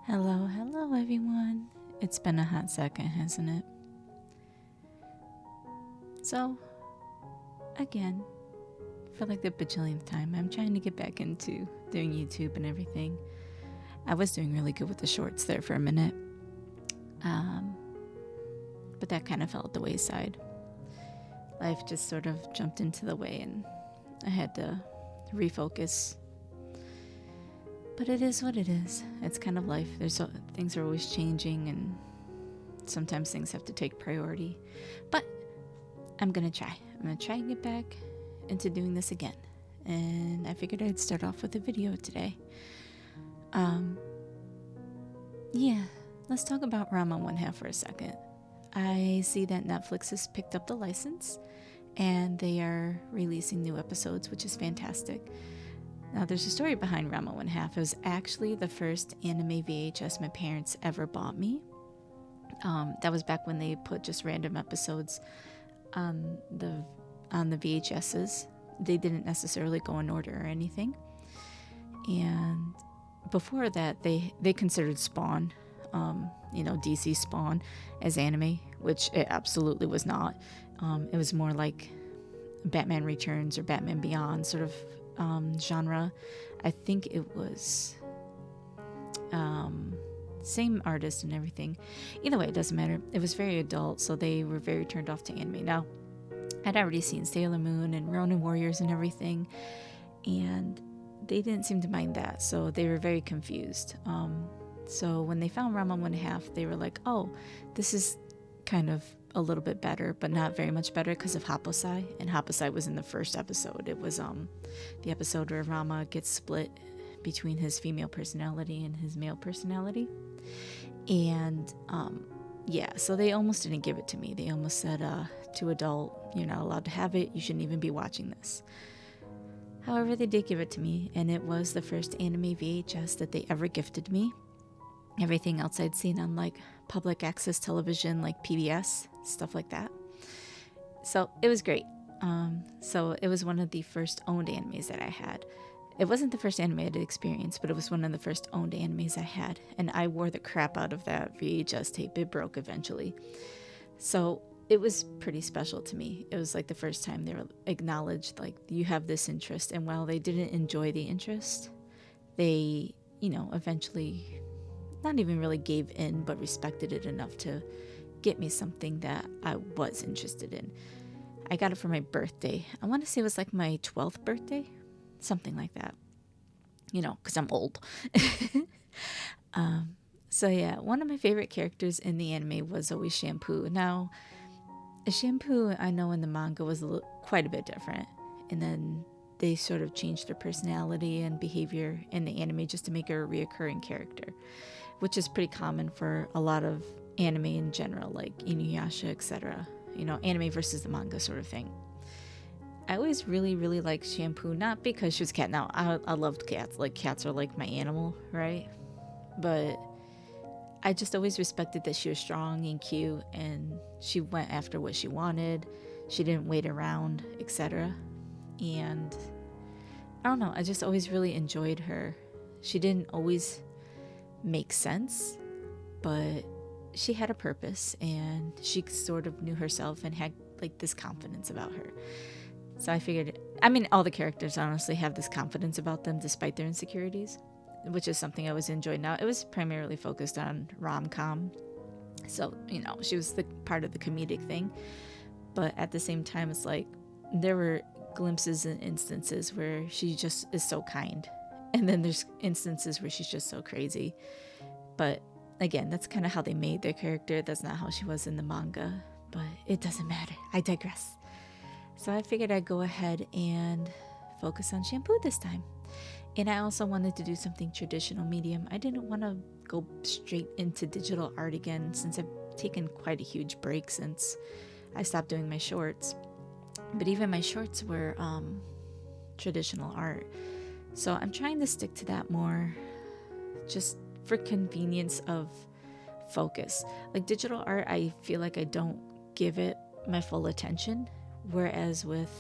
Hello, hello everyone. It's been a hot second, hasn't it? So, again, for like the bajillionth time, I'm trying to get back into doing YouTube and everything. I was doing really good with the shorts there for a minute, but that kind of fell at the wayside. Life just sort of jumped into the way and I had to refocus. But it is what it is. It's kind of life. Things are always changing and sometimes things have to take priority. But I'm going to try. I'm going to try and get back into doing this again. And I figured I'd start off with a video today. Let's talk about Ranma 1/2 for a second. I see that Netflix has picked up the license and they are releasing new episodes, which is fantastic. Now, there's a story behind Ranma 1/2. It was actually the first anime VHS my parents ever bought me. That was back when they put just random episodes on the VHSs. They didn't necessarily go in order or anything. And before that, they considered Spawn, DC Spawn, as anime, which it absolutely was not. It was more like Batman Returns or Batman Beyond sort of genre. I think it was same artist and everything. Either way, it doesn't matter. It was very adult, so they were very turned off to anime. Now, I'd already seen Sailor Moon and Ronin Warriors and everything, and they didn't seem to mind that, so they were very confused. So when they found Ranma 1/2, they were like, oh, this is kind of a little bit better, but not very much better because of Haposai. And Haposai was in the first episode. It was the episode where Ranma gets split between his female personality and his male personality. And so they almost didn't give it to me. They almost said, too adult, you're not allowed to have it, you shouldn't even be watching this. However, they did give it to me, and it was the first anime VHS that they ever gifted me. Everything else I'd seen on like public access television, like PBS, stuff like that. So it was great. So it was one of the first owned animes that I had. It wasn't the first anime I did experience, but it was one of the first owned animes I had. And I wore the crap out of that VHS tape. It broke eventually. So it was pretty special to me. It was like the first time they were acknowledged, like, you have this interest. And while they didn't enjoy the interest, they, eventually not even really gave in, but respected it enough to get me something that I was interested in. I got it for my birthday. I want to say it was like my 12th birthday, something like that, because I'm old. So yeah, one of my favorite characters in the anime was always Shampoo. Now, Shampoo, I know in the manga was quite a bit different, and then they sort of changed her personality and behavior in the anime just to make her a reoccurring character, which is pretty common for a lot of anime in general, like Inuyasha, etc. Anime versus the manga sort of thing. I always really, really liked Shampoo, not because she was a cat. Now, I loved cats. Like, cats are like my animal, right? But I just always respected that she was strong and cute, and she went after what she wanted. She didn't wait around, etc. And I don't know, I just always really enjoyed her. She didn't always make sense, but she had a purpose, and she sort of knew herself and had like this confidence about her. So I figured, all the characters honestly have this confidence about them despite their insecurities, which is something I was enjoying. Now, it was primarily focused on rom-com, so she was the part of the comedic thing, but at the same time, it's like there were glimpses and instances where she just is so kind, and then there's instances where she's just so crazy. But again, that's kind of how they made their character. That's not how she was in the manga, but it doesn't matter. I digress. So I figured I'd go ahead and focus on Shampoo this time. And I also wanted to do something traditional medium. I didn't want to go straight into digital art again, since I've taken quite a huge break since I stopped doing my shorts. But even my shorts were traditional art. So I'm trying to stick to that more, just for convenience of focus. Like digital art, I feel like I don't give it my full attention, whereas with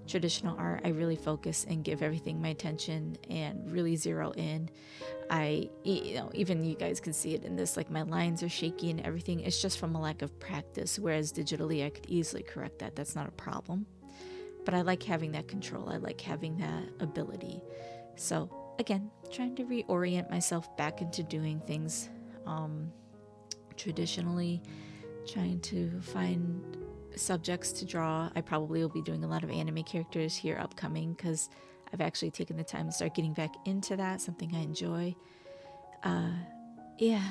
traditional art, I really focus and give everything my attention and really zero in. Even you guys can see it in this, like my lines are shaky and everything. It's just from a lack of practice, whereas digitally I could easily correct that. That's not a problem. But I like having that control. I like having that ability. So again, trying to reorient myself back into doing things traditionally, trying to find subjects to draw. I probably will be doing a lot of anime characters here upcoming because I've actually taken the time to start getting back into that, something I enjoy. Yeah,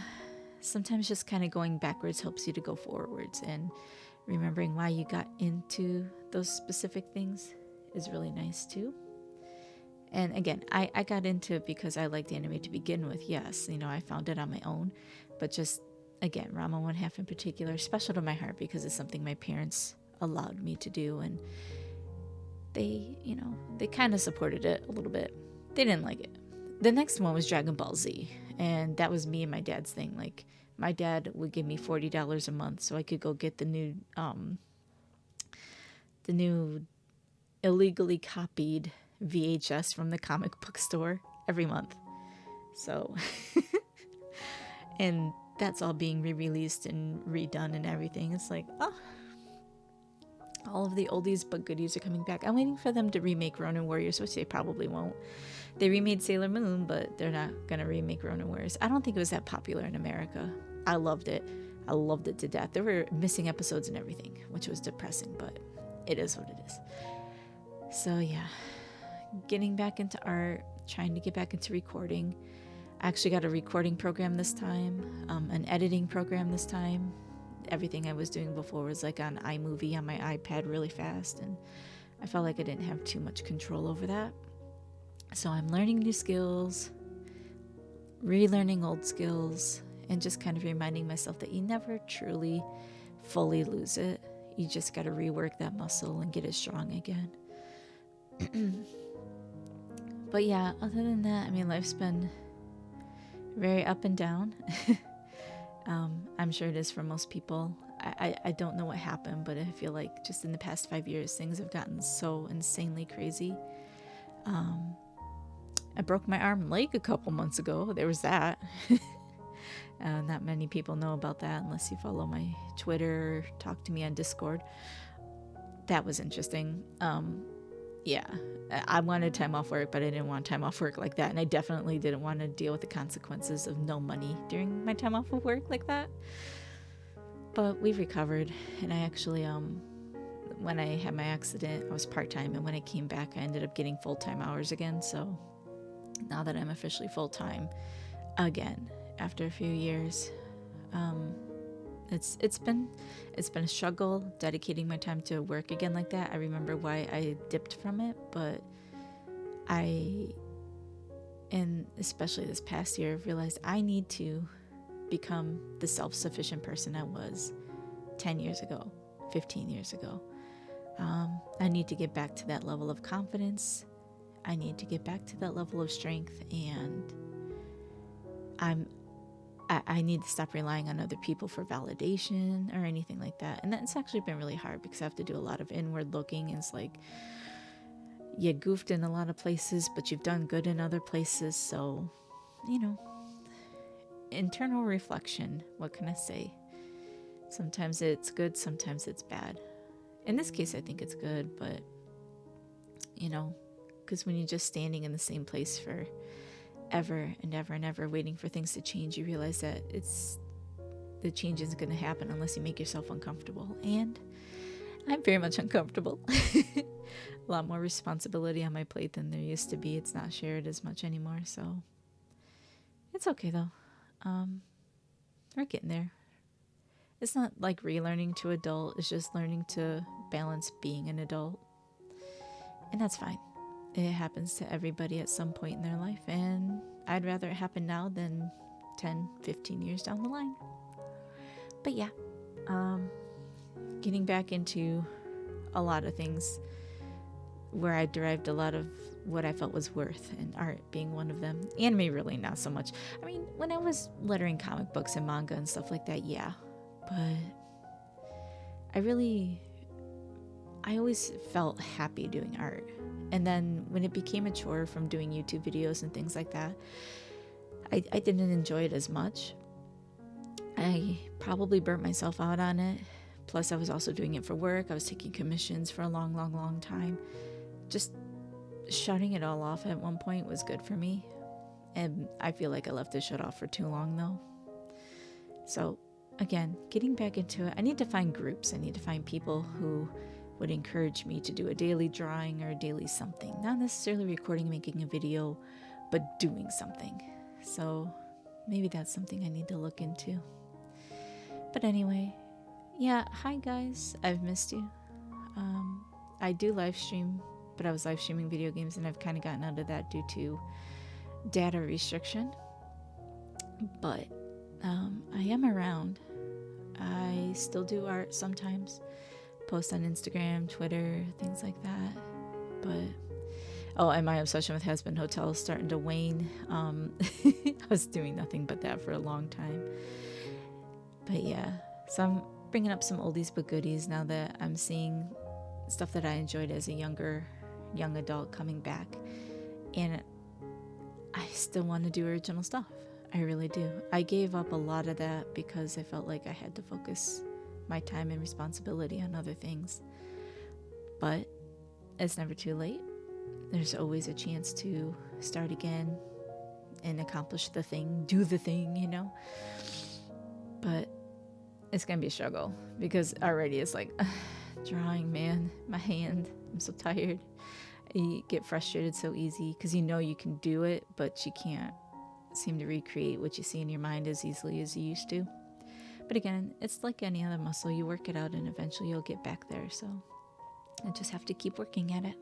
sometimes just kind of going backwards helps you to go forwards, and remembering why you got into those specific things is really nice too. And again, I got into it because I liked anime to begin with. Yes, I found it on my own, but just again, Ranma One Half in particular, special to my heart because it's something my parents allowed me to do, and they kind of supported it a little bit. They didn't like it. The next one was Dragon Ball Z, and that was me and my dad's thing. Like, my dad would give me $40 a month so I could go get the new illegally copied VHS from the comic book store every month. So, and that's all being re-released and redone and everything. It's like, oh, all of the oldies but goodies are coming back. I'm waiting for them to remake Ronin Warriors, which they probably won't. They remade Sailor Moon, but they're not gonna remake Ronin Warriors. I don't think it was that popular in America. I loved it. I loved it to death. There were missing episodes and everything, which was depressing, but it is what it is. So yeah, getting back into art, trying to get back into recording. I actually got a recording program this time, an editing program this time. Everything I was doing before was like on iMovie on my iPad really fast, and I felt like I didn't have too much control over that. So I'm learning new skills, relearning old skills, and just kind of reminding myself that you never truly fully lose it. You just got to rework that muscle and get it strong again. But yeah, other than that, I mean, life's been very up and down. I'm sure it is for most people. I don't know what happened, but I feel like just in the past 5 years, things have gotten so insanely crazy. I broke my arm and leg a couple months ago. There was that. Not many people know about that unless you follow my Twitter or talk to me on Discord. That was interesting. Yeah, I wanted time off work, but I didn't want time off work like that. And I definitely didn't want to deal with the consequences of no money during my time off of work like that. But we recovered. And I actually, when I had my accident, I was part-time. And when I came back, I ended up getting full-time hours again. So now that I'm officially full-time again, after a few years, it's been a struggle dedicating my time to work again like that. I remember why I dipped from it, but and especially this past year, I've realized I need to become the self-sufficient person I was 10 years ago, 15 years ago. I need to get back to that level of confidence. I need to get back to that level of strength, and I need to stop relying on other people for validation or anything like that. And that's actually been really hard because I have to do a lot of inward looking. And it's like, you goofed in a lot of places, but you've done good in other places. So, internal reflection, what can I say? Sometimes it's good, sometimes it's bad. In this case, I think it's good, but, because when you're just standing in the same place for ever and ever and ever waiting for things to change, you realize that the change isn't going to happen unless you make yourself uncomfortable. And I'm very much uncomfortable. A lot more responsibility on my plate than there used to be. It's not shared as much anymore, so it's okay though. We're getting there. It's not like relearning to adult, it's just learning to balance being an adult, and that's fine. It happens to everybody at some point in their life, and I'd rather it happen now than 10, 15 years down the line. But yeah, getting back into a lot of things where I derived a lot of what I felt was worth, and art being one of them. Anime, really not so much. I mean, when I was lettering comic books and manga and stuff like that, yeah. But I always felt happy doing art. And then when it became a chore from doing YouTube videos and things like that, I didn't enjoy it as much. I probably burnt myself out on it. Plus, I was also doing it for work. I was taking commissions for a long, long, long time. Just shutting it all off at one point was good for me. And I feel like I left it shut off for too long, though. So, again, getting back into it, I need to find groups. I need to find people who would encourage me to do a daily drawing or a daily something. Not necessarily recording, making a video, but doing something. So, maybe that's something I need to look into. But anyway, yeah, hi guys, I've missed you. I do live stream, but I was live streaming video games and I've kind of gotten out of that due to data restriction. But I am around. I still do art sometimes, post on Instagram, Twitter, things like that. But and my obsession with Has Been Hotel is starting to wane. I was doing nothing but that for a long time. But yeah, so I'm bringing up some oldies but goodies now that I'm seeing stuff that I enjoyed as a young adult coming back. And I still want to do original stuff. I really do. I gave up a lot of that because I felt like I had to focus my time and responsibility on other things. But it's never too late. There's always a chance to start again and accomplish the thing, do the thing, you know? But it's gonna be a struggle because already it's like drawing, man, my hand, I'm so tired. You get frustrated so easy because you know you can do it, but you can't seem to recreate what you see in your mind as easily as you used to. But again, it's like any other muscle. You work it out and eventually you'll get back there. So I just have to keep working at it.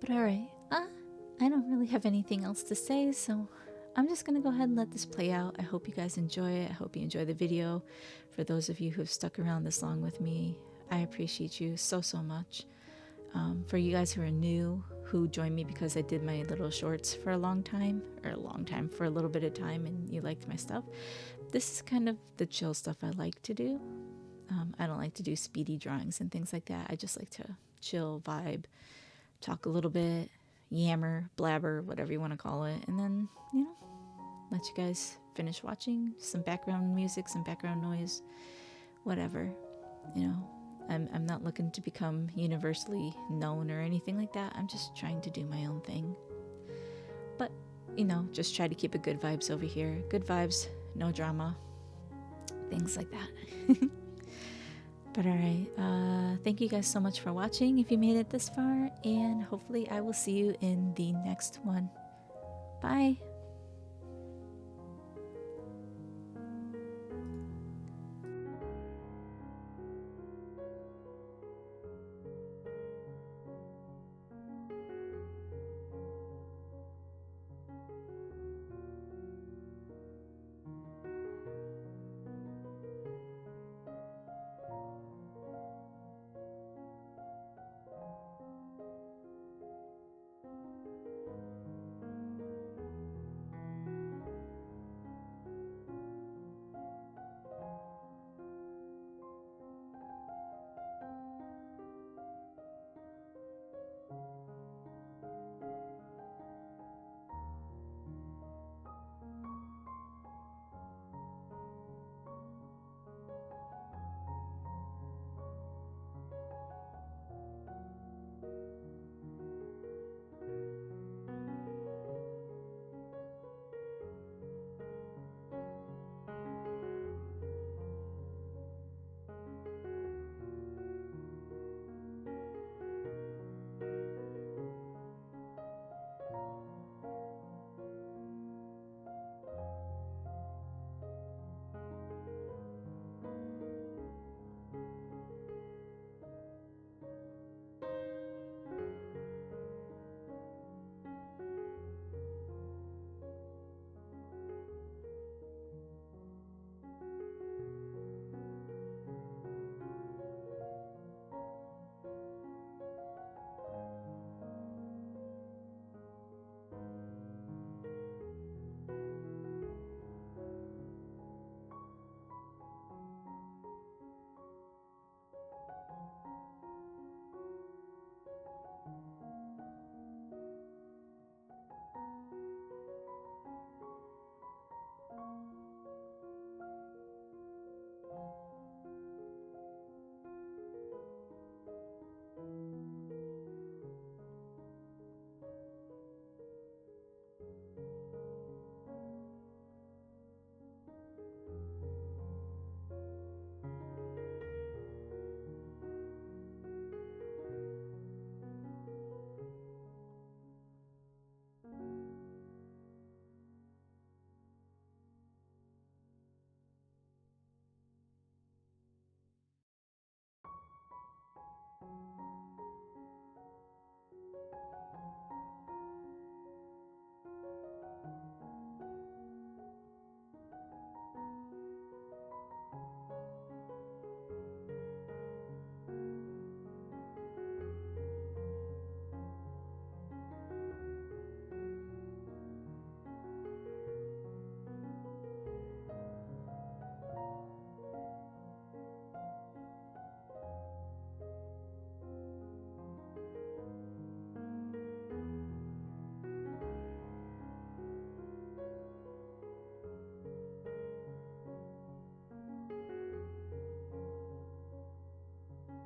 But all right, I don't really have anything else to say, so I'm just going to go ahead and let this play out. I hope you guys enjoy it. I hope you enjoy the video. For those of you who have stuck around this long with me, I appreciate you so, so much. For you guys who are new, who joined me because I did my little shorts for a little bit of time, and you liked my stuff, this is kind of the chill stuff I like to do. I don't like to do speedy drawings and things like that. I just like to chill, vibe, talk a little bit, yammer, blabber, whatever you want to call it, and then, let you guys finish watching. Some background music, some background noise, whatever. I'm not looking to become universally known or anything like that. I'm just trying to do my own thing. But, just try to keep it good vibes over here. Good vibes, no drama, things like that. But all right, thank you guys so much for watching if you made it this far, and hopefully I will see you in the next one. Bye.